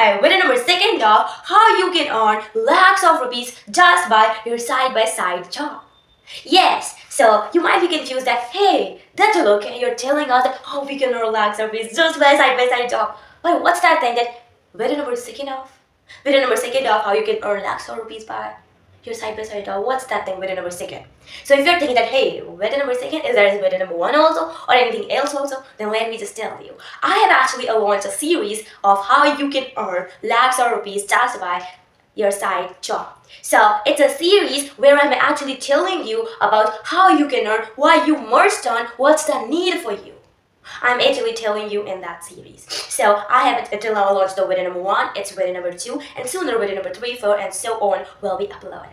by video number second of how you can earn lakhs of rupees just by your side-by-side job. Yes, so you might be confused that, hey, that's okay, you're telling us that how we can earn lakhs of rupees just by side job. But what's that thing that video number second of? Video number second of how you can earn lakhs of rupees by your side-by-side job. What's that thing, video number second? So if you're thinking that, hey, video number second, is there video number one also or anything else also, then let me just tell you. I have actually launched a series of how you can earn lakhs of rupees just by your side job. So it's a series where I'm actually telling you about how you can earn, why you must earn, what's the need for you. I'm actually telling you in that series. So I haven't until now launched the video number 1, it's video number 2, and sooner video number 3, 4, and so on will be uploaded.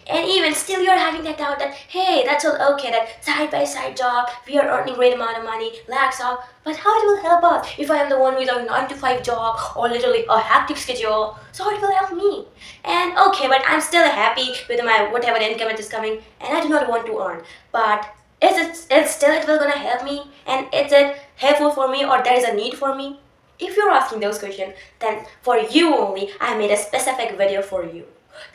And even still you're having that doubt that, hey, that's all okay, that side-by-side job, we are earning great amount of money, lakhs of, but how it will help us if I am the one with a 9 to 5 job or literally a hectic schedule? So how it will help me? And okay, but I'm still happy with my whatever income it is coming, and I do not want to earn. But is it will gonna help me? And is it helpful for me, or there is a need for me? If you're asking those questions, then for you only, I made a specific video for you,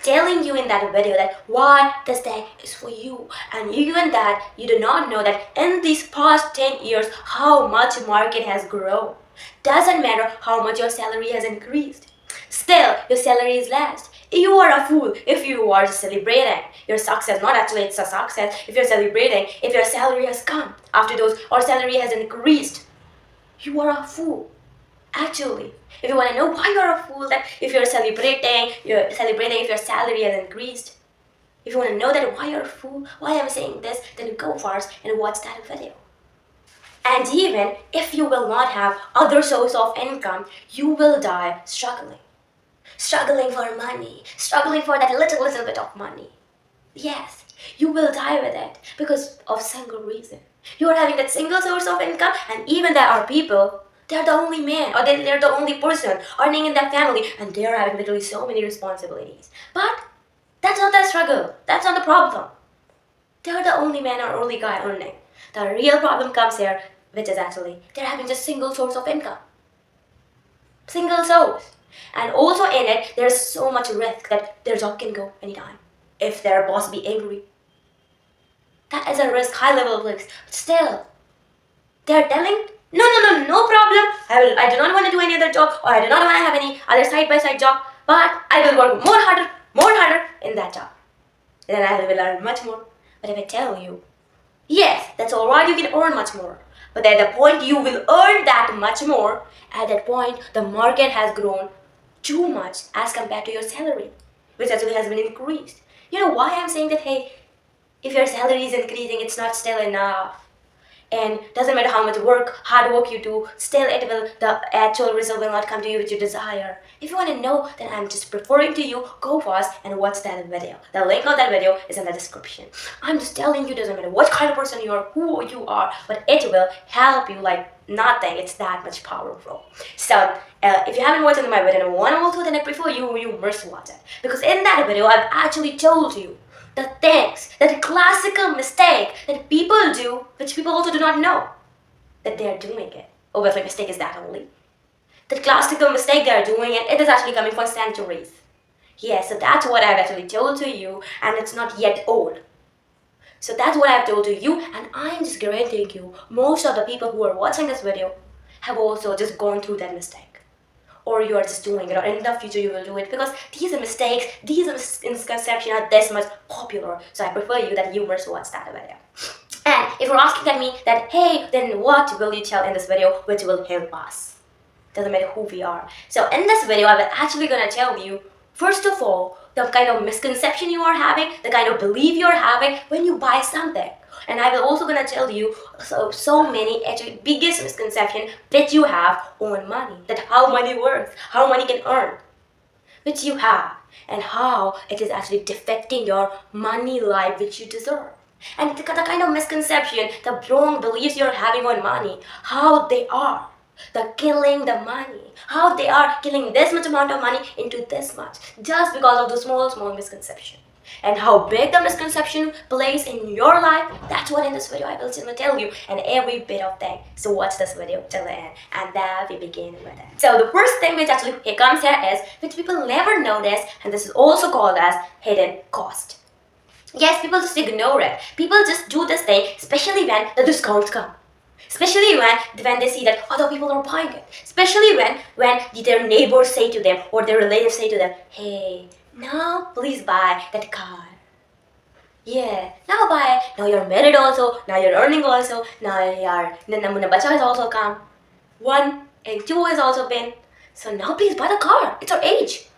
telling you in that video that why this thing is for you. And even that you do not know that in these past 10 years how much market has grown. Doesn't matter how much your salary has increased, still your salary is less. You are a fool if you are celebrating your success. Not actually it's a success if you're celebrating if your salary has come after those or salary has increased. You are a fool. Actually, if you want to know why you're a fool, that if you're celebrating if your salary has increased. If you want to know that why you're a fool, why I'm saying this, then go first and watch that video. And even if you will not have other source of income, you will die struggling. Struggling for money, struggling for that little bit of money. Yes, you will die with it because of single reason. You are having that single source of income, and even there are people, they're the only man or they're the only person earning in that family, and they're having literally so many responsibilities. But that's not the struggle. That's not the problem. They're the only man or only guy earning. The real problem comes here, which is actually they're having just single source of income. Single source. And also in it, there's so much risk that their job can go anytime. If their boss be angry. That is a risk, high level of risk. But still, they're telling, no problem. I do not want to do any other job, or I do not want to have any other side-by-side job, but I will work more harder in that job. Then I will earn much more. But if I tell you, yes, that's alright, you can earn much more. But at the point you will earn that much more, at that point the market has grown too much as compared to your salary, which actually has been increased. You know why I'm saying that, hey, if your salary is increasing, it's not still enough. And doesn't matter how much hard work you do, still the actual result will not come to you which you desire. If you want to know, then I'm just preferring to you, go fast and watch that video. The link of that video is in the description. I'm just telling you, doesn't matter what kind of person you are, who you are, but it will help you like nothing. It's that much powerful. So if you haven't watched my video number 1 also, then I prefer you must watch it. Because in that video, I've actually told you the things, that classical mistake that people do, which people also do not know that they are doing it. Obviously, mistake is that only. The classical mistake they are doing, and it is actually coming for centuries. Yes, so that's what I've actually told to you, and it's not yet old. So that's what I've told to you, and I'm just guaranteeing you, most of the people who are watching this video have also just gone through that mistake. Or you are just doing it, or in the future you will do it, because these are mistakes, these misconceptions are this much popular. So I prefer you that you must watch that video. And if you're asking at me that, hey, then what will you tell in this video which will help us? Doesn't matter who we are. So in this video, I'm actually gonna tell you, first of all, the kind of misconception you are having, the kind of belief you're having when you buy something. And I will also gonna tell you so many actually biggest misconception that you have on money, that how money works, how money can earn, which you have, and how it is actually defecting your money life which you deserve. And the kind of misconception, the wrong beliefs you're having on money, how they are, killing the money, how they are killing this much amount of money into this much, just because of the small misconception. And how big the misconception plays in your life, that's what in this video I will tell you, and every bit of thing. So watch this video till the end, and then we begin with it. So the first thing which actually comes here is, which people never notice, and this is also called as hidden cost. Yes, people just ignore it. People just do this thing, especially when the discounts come. Especially when they see that other people are buying it. Especially when their neighbors say to them or their relatives say to them, hey, now please buy that car. Yeah, now buy it. Now you're married also. Now you're earning also. Now your bacha has also come. 1 and 2 has also been. So now please buy the car. It's your age.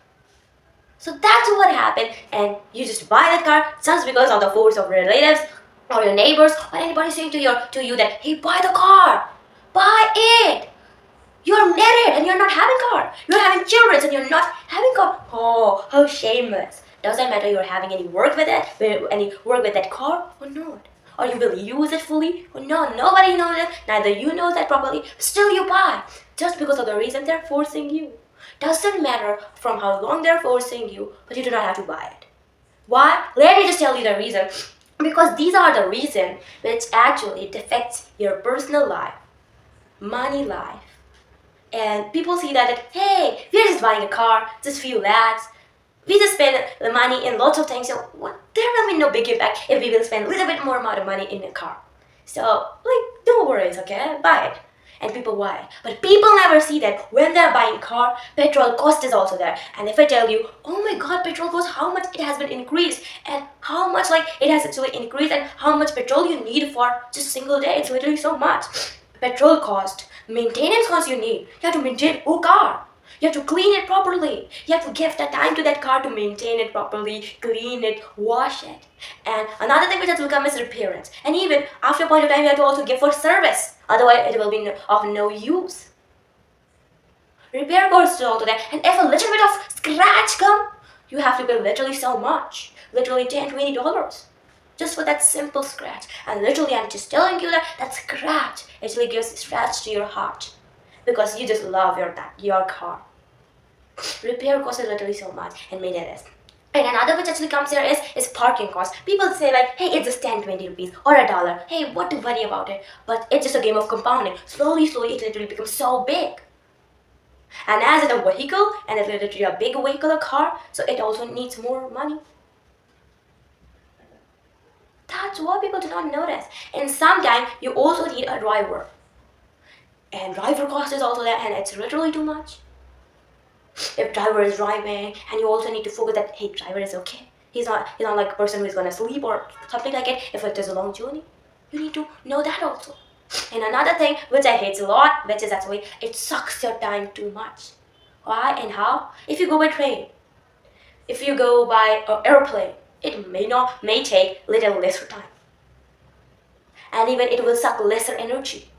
So that's what happened, and you just buy that car just because of the force of relatives or your neighbors or anybody saying to you that, hey, buy the car, buy it. You're married and you're not having car. You're having children and you're not having car. Oh, how shameless. Doesn't matter you're having any work with it, any work with that car or not. Or you will use it fully or not. Nobody knows it. Neither you know that properly. Still you buy. Just because of the reason they're forcing you. Doesn't matter from how long they're forcing you, but you do not have to buy it. Why? Let me just tell you the reason. Because these are the reason which actually affects your personal life, money life. And people see that, hey, we're just buying a car, just few lakhs. We just spend the money in lots of things, so there will be no big impact if we will spend a little bit more amount of money in a car. So, no worries, okay? Buy it. And people buy it. But people never see that when they're buying a car, petrol cost is also there. And if I tell you, oh my god, petrol cost, how much it has been increased, and how much it has actually increased, and how much petrol you need for just a single day, it's literally so much. Petrol cost, maintenance cost you need. You have to maintain a car. You have to clean it properly. You have to give the time to that car to maintain it properly, clean it, wash it. And another thing which has to come is repairs. And even after a point of time, you have to also give for service. Otherwise, it will be of no use. Repair costs is also there. And if a little bit of scratch come, you have to pay literally so much. Literally $10, $20. Just for that simple scratch. And literally, I'm just telling you that scratch actually gives scratch to your heart. Because you just love your car. Repair costs is literally so much, and maintenance. And another which actually comes here is parking cost. People say hey, it's just 10, 20 rupees or $1. Hey, what to worry about it? But it's just a game of compounding. Slowly, it literally becomes so big. And as it's a vehicle, and it's literally a big vehicle, a car, so it also needs more money. That's what people do not notice. And sometimes you also need a driver. And driver cost is also there, and it's literally too much. If driver is driving, and you also need to focus that, hey, driver is okay. He's not like a person who is gonna sleep or something like it. If it is a long journey, you need to know that also. And another thing which I hate a lot, which is actually it sucks your time too much. Why and how? If you go by train, if you go by airplane, it may take little lesser time, and even it will suck lesser energy.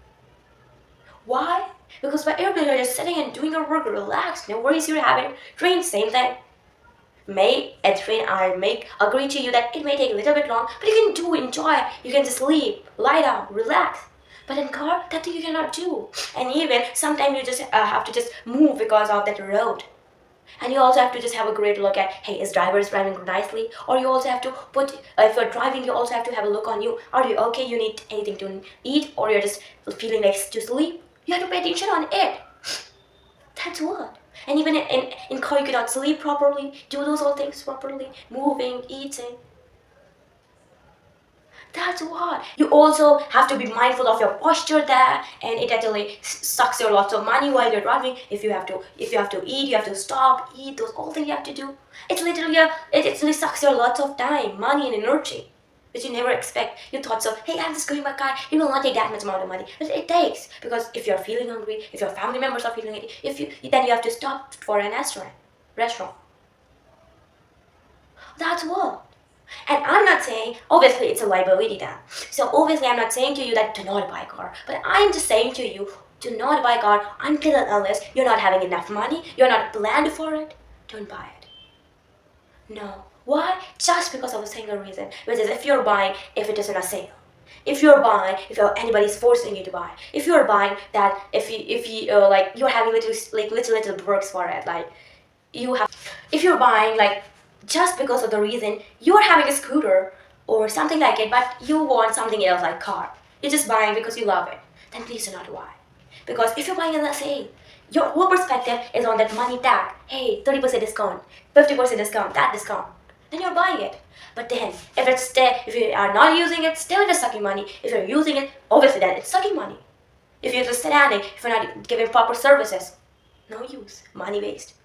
Why? Because by airplane you're just sitting and doing your work, relaxed, no worries you're having. Train, same thing. At train I may agree to you that it may take a little bit long, but you can enjoy. You can just sleep, lie down, relax. But in car, that thing you cannot do. And even sometimes you just have to just move because of that road. And you also have to just have a great look at, hey, is driver driving nicely? Or you also have to put, if you're driving, you also have to have a look on you. Are you okay? You need anything to eat? Or you're just feeling like to sleep? You have to pay attention on it. That's what. And even in car, you cannot sleep properly, do those all things properly, moving, eating. That's what. You also have to be mindful of your posture there, and it actually sucks your lots of money while you're driving. If you have to eat, you have to stop, eat, those all things you have to do. It's literally it actually sucks your lots of time, money, and energy, which you never expect. You thought so, hey, I'm just going by car, it will not take that much amount of money. But it takes, because if you're feeling hungry, if your family members are feeling hungry, then you have to stop for a restaurant. That's what. And I'm not saying, obviously it's a liability then. So obviously I'm not saying to you that do not buy a car. But I'm just saying to you, do not buy a car until and unless you're not having enough money, you're not planned for it, don't buy it. No. Why? Just because of a single reason, which is if you're buying, if it is on a sale. If you're buying, if anybody's forcing you to buy. If you're buying that, if you're having little works for it, if you're buying just because of the reason you're having a scooter or something like it, but you want something else like car. You're just buying because you love it. Then please do not buy. Because if you're buying in the sale, your whole perspective is on that money tag. Hey, 30% discount, 50% discount, that discount. Then you're buying it. But then, if you are not using it, still it is sucking money. If you're using it, obviously then it's sucking money. If you're just standing, if you're not giving proper services, no use, money waste.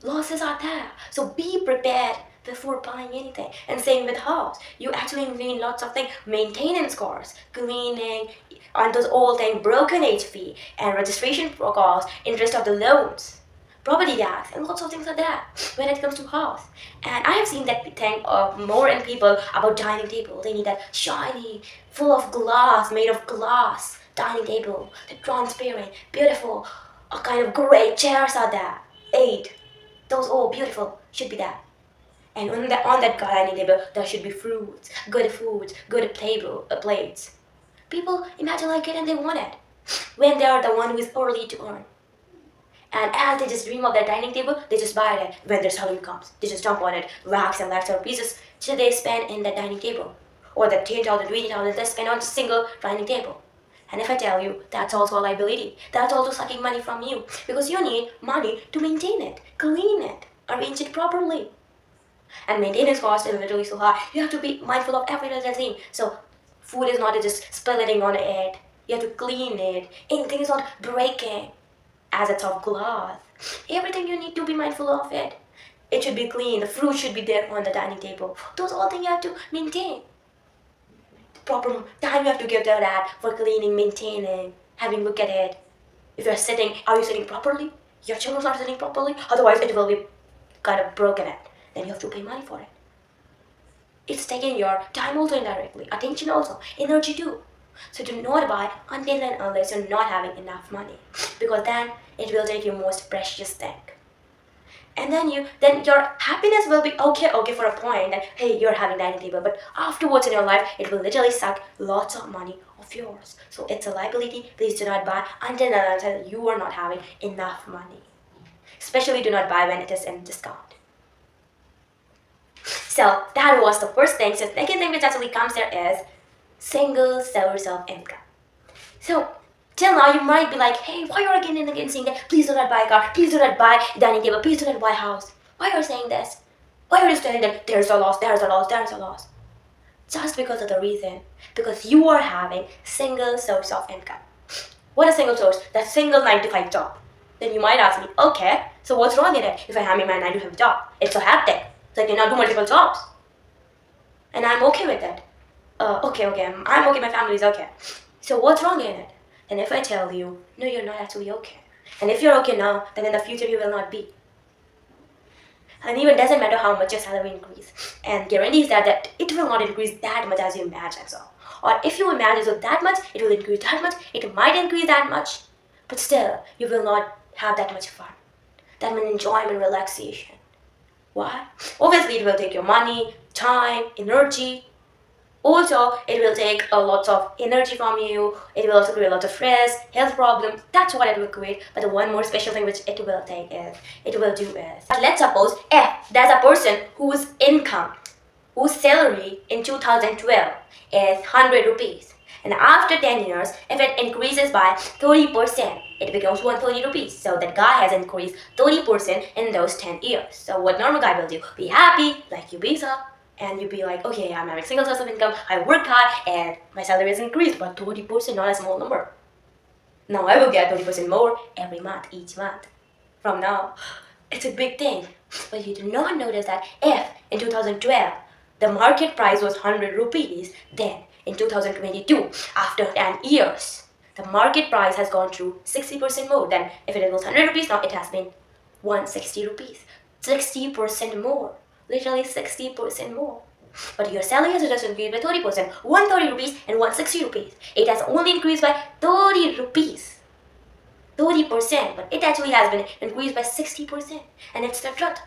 Losses are there. So be prepared before buying anything. And same with house. You actually need lots of things. Maintenance costs, cleaning, and those old things, broken age fee, and registration costs, interest of the loans, property tax, and lots of things are there when it comes to house. And I have seen that thing more in people about dining table. They need that shiny, full of glass, made of glass dining table, the transparent, beautiful, a kind of great chairs are there. 8. Those all beautiful should be there. And on that dining table, there should be fruits, good plates. People imagine like it and they want it when they are the one who is early to earn. And as they just dream of their dining table, they just buy it when their salary comes. They just jump on it, lakhs and lakhs of pieces till they spend in the dining table. Or the 10,000, 20,000 they spend on a single dining table. And if I tell you, that's also a liability. That's also sucking money from you. Because you need money to maintain it, clean it, arrange it properly. And maintenance cost is literally so high. You have to be mindful of every little thing. So food is not just spilling on it. You have to clean it. Anything is not breaking as it's of glass. Everything you need to be mindful of it. It should be clean. The fruit should be there on the dining table. Those are all things you have to maintain. Proper time you have to give to that for cleaning, maintaining, having a look at it. If you're sitting, are you sitting properly? Your children are sitting properly? Otherwise it will be kind of broken it. Then you have to pay money for it. It's taking your time also indirectly, attention also, energy too. So do not buy until and unless you're not having enough money. Because then it will take your most precious thing. And then your happiness will be okay for a point that hey, you're having dining table, but afterwards in your life it will literally suck lots of money of yours. So it's a liability. Please do not buy until and unless you are not having enough money. Especially do not buy when it is in discount. So that was the first thing. So the second thing which actually comes there is single source of income. So till now you might be like, hey, why are you again and again saying that please do not buy a car, please do not buy dining table, please do not buy a house? Why are you saying this? Why are you saying that there's a loss, there's a loss, there's a loss? Just because of the reason. Because you are having single source of income. What is single source? That single 9 to 5 job. Then you might ask me, okay, so what's wrong in it if I have my 9 to 5 job? It's so hectic. So I cannot do multiple jobs. And I'm okay with it. Okay, I'm okay, my family is okay. So what's wrong in it? And if I tell you, no, you're not actually okay. And if you're okay now, then in the future you will not be. And even doesn't matter how much your salary increase. And guarantees that it will not increase that much as you imagine so. Or if you imagine so that much, it will increase that much, it might increase that much. But still, you will not have that much fun. That much enjoyment, relaxation. Why? Obviously it will take your money, time, energy. Also, it will take a lot of energy from you. It will also create a lot of stress, health problems. That's what it will create. But the one more special thing which it will do is, let's suppose if there's a person whose income, whose salary in 2012 is 100 rupees. And after 10 years, if it increases by 30%, it becomes 130 rupees. So that guy has increased 30% in those 10 years. So what normal guy will do? Be happy, like you be so. And you'll be like, okay, I'm having single source of income, I work hard, and my salary is increased by 30%, not a small number. Now I will get 30% more every month, each month. From now, it's a big thing. But you do not notice that if in 2012, the market price was 100 rupees, then in 2022, after 10 years, the market price has gone through 60% more. Then if it was 100 rupees, now it has been 160 rupees. 60% more. Literally 60% more. But your salary has just increased by 30%, 130 rupees and 160 rupees. It has only increased by 30 rupees. 30%, but it actually has been increased by 60%. And it's the truth.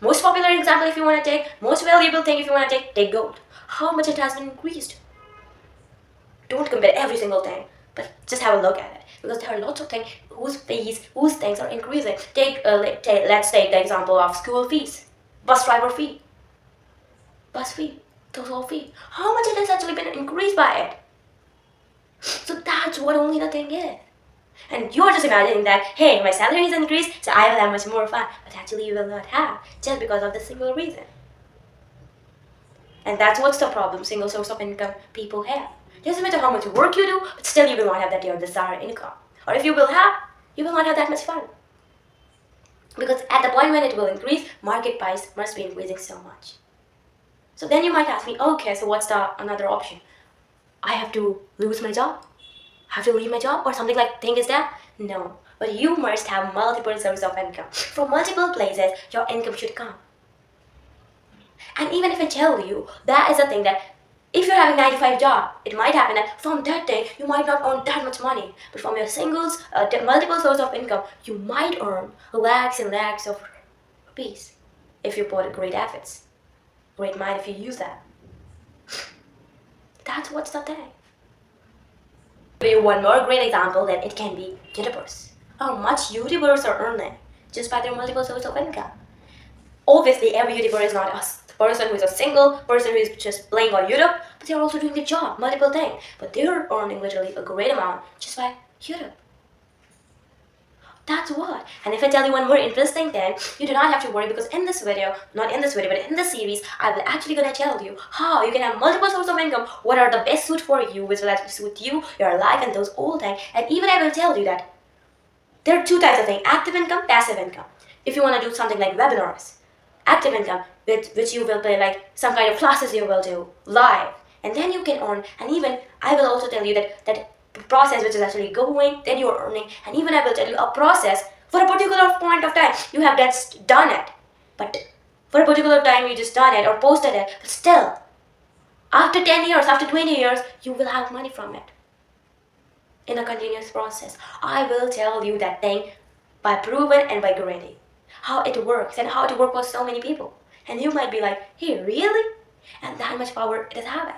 Most popular example if you want to take, most valuable thing if you want to take gold. How much it has been increased. Don't compare every single thing, but just have a look at it. Because there are lots of things whose things are increasing. Let's take the example of school fees. bus driver fee, bus fee, total fee. How much it has actually been increased by it? So that's what only the thing is. And you're just imagining that, hey, my salary is increased, so I will have much more fun. But actually you will not have, just because of the single reason. And that's what's the problem single source of income people have. Doesn't matter how much work you do, but still you will not have that your desired income. Or if you will have, you will not have that much fun. Because at the point when it will increase, market price must be increasing so much. So then you might ask me, okay, so what's the another option? I have to lose my job? Have to leave my job or something like thing is that? No, but you must have multiple sources of income. From multiple places, your income should come. And even if I tell you, that is the thing that if you're having 9 to 5 job, it might happen that from that day, you might not earn that much money. But from your multiple source of income, you might earn lakhs and lakhs of rupees if you put great efforts. Great mind if you use that. That's what's the thing. Give you one more great example that it can be YouTubers. How much YouTubers are earning just by their multiple source of income. Obviously, every YouTuber is not a person who is a single person who is just playing on YouTube, but they're also doing their job, multiple things. But they're earning literally a great amount just by YouTube. That's what. And if I tell you one more interesting thing, you do not have to worry because in this video, not in this video, but in this series, I will actually gonna tell you how you can have multiple sources of income, what are the best suit for you, which will actually suit you, your life, and those old things. And even I will tell you that there are two types of things, active income, passive income. If you want to do something like webinars, active income, which you will pay like some kind of classes you will do live, and then you can earn. And even I will also tell you that process which is actually going, then you are earning. And even I will tell you a process for a particular point of time you have just done it, but for a particular time you just done it or posted it, but still after 10 years, after 20 years, you will have money from it in a continuous process. I will tell you that thing by proven and by guarantee how it works and how it works for so many people. And you might be like, hey, really? And that much power it is having.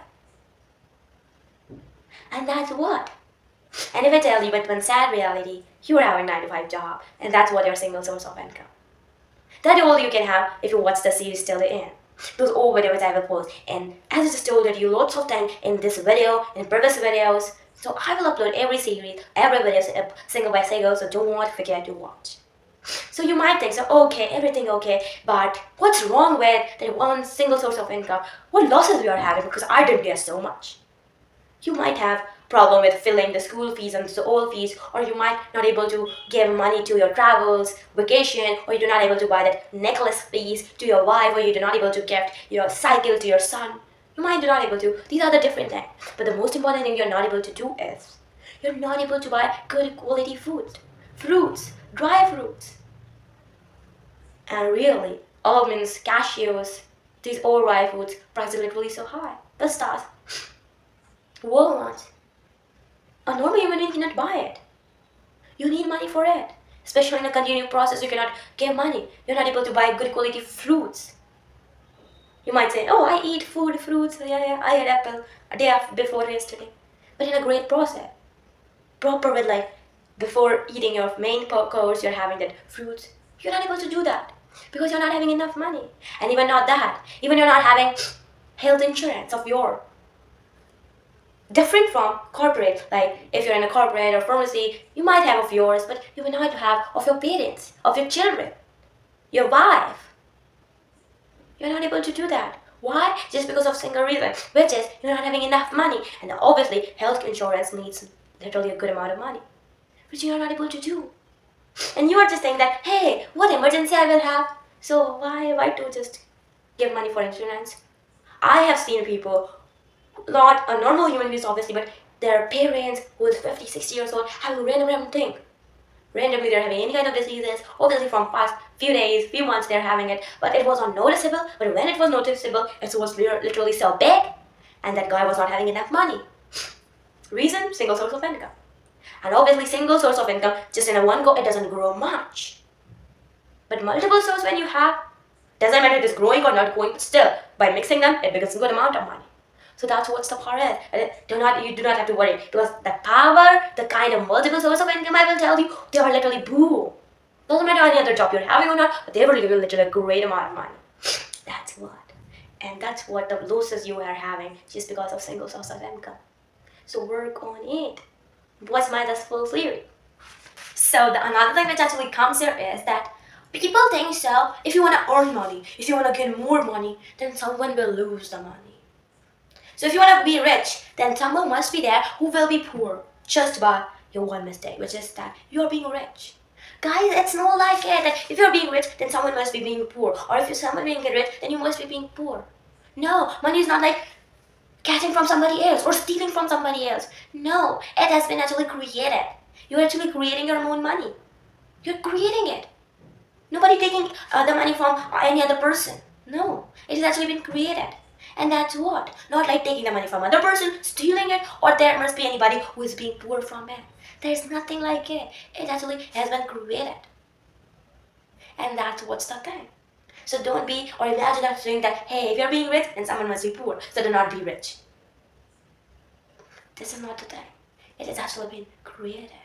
And that's what. And if I tell you, but one sad reality, you are having 9 to 5 job, and that's what your single source of income. That's all you can have if you watch the series till the end. Those old videos I will post, and as I just told you lots of time in this video, in previous videos, so I will upload every series, every video single by single, so don't forget to watch. So you might think, so okay, everything okay, but what's wrong with that one single source of income? What losses we are having because I didn't get so much? You might have problem with filling the school fees and the all fees, or you might not able to give money to your travels, vacation, or you're not able to buy that necklace fees to your wife, or you're not able to gift your cycle to your son. You might not able to. These are the different things. But the most important thing you're not able to do is you're not able to buy good quality food, fruits, dry fruits. And really, almonds, cashews, these all dry foods, price is literally so high. Pistas, walnuts. A normal human being cannot buy it. You need money for it. Especially in a continuing process, you cannot get money. You're not able to buy good quality fruits. You might say, oh, I eat food, fruits, yeah, I had apple a day before yesterday. But in a great process. Proper with like, before eating your main course, you're having that fruits. You're not able to do that. Because you're not having enough money. And even not that. Even you're not having health insurance of your. Different from corporate, like if you're in a corporate or pharmacy, you might have of yours, but you will not have of your parents, of your children, your wife. You're not able to do that. Why? Just because of single reason, which is you're not having enough money. And obviously, health insurance needs literally a good amount of money, which you're not able to do. And you are just saying that, hey, what emergency I will have, so why to just give money for insurance? I have seen people, not a normal human beings obviously, but their parents who is 50, 60 years old having random thing. Randomly they're having any kind of diseases, obviously from past few days, few months they're having it, but it was unnoticeable. But when it was noticeable, it was literally so big, and that guy was not having enough money. Reason? Single source of income. And obviously single source of income, just in a one go, it doesn't grow much. But multiple source when you have, doesn't matter if it's growing or not growing, but still, by mixing them, it becomes a good amount of money. So that's what the part is. And you do not have to worry. Because the power, the kind of multiple source of income I will tell you, they are literally boom. Doesn't matter any other job you're having or not, but they will give you literally a great amount of money. that's what. And that's what the losses you are having just because of single source of income. So work on it. What's my that's full theory? So the another thing which actually comes here is that people think so if you want to earn money, if you want to get more money, then someone will lose the money. So if you want to be rich, then someone must be there who will be poor just by your one mistake, which is that you're being rich. Guys, it's not like it that if you're being rich, then someone must be being poor. Or if you're someone being rich, then you must be being poor. No, money is not like catching from somebody else or stealing from somebody else. No, it has been actually created. You're actually creating your own money. You're creating it. Nobody taking the money from any other person. No, it has actually been created. And that's what? Not like taking the money from other person, stealing it, or there must be anybody who is being poor from it. There's nothing like it. It actually has been created. And that's what's the thing. So don't be or imagine that saying that, hey, if you're being rich, then someone must be poor, so do not be rich. This is not the thing. It has actually been created.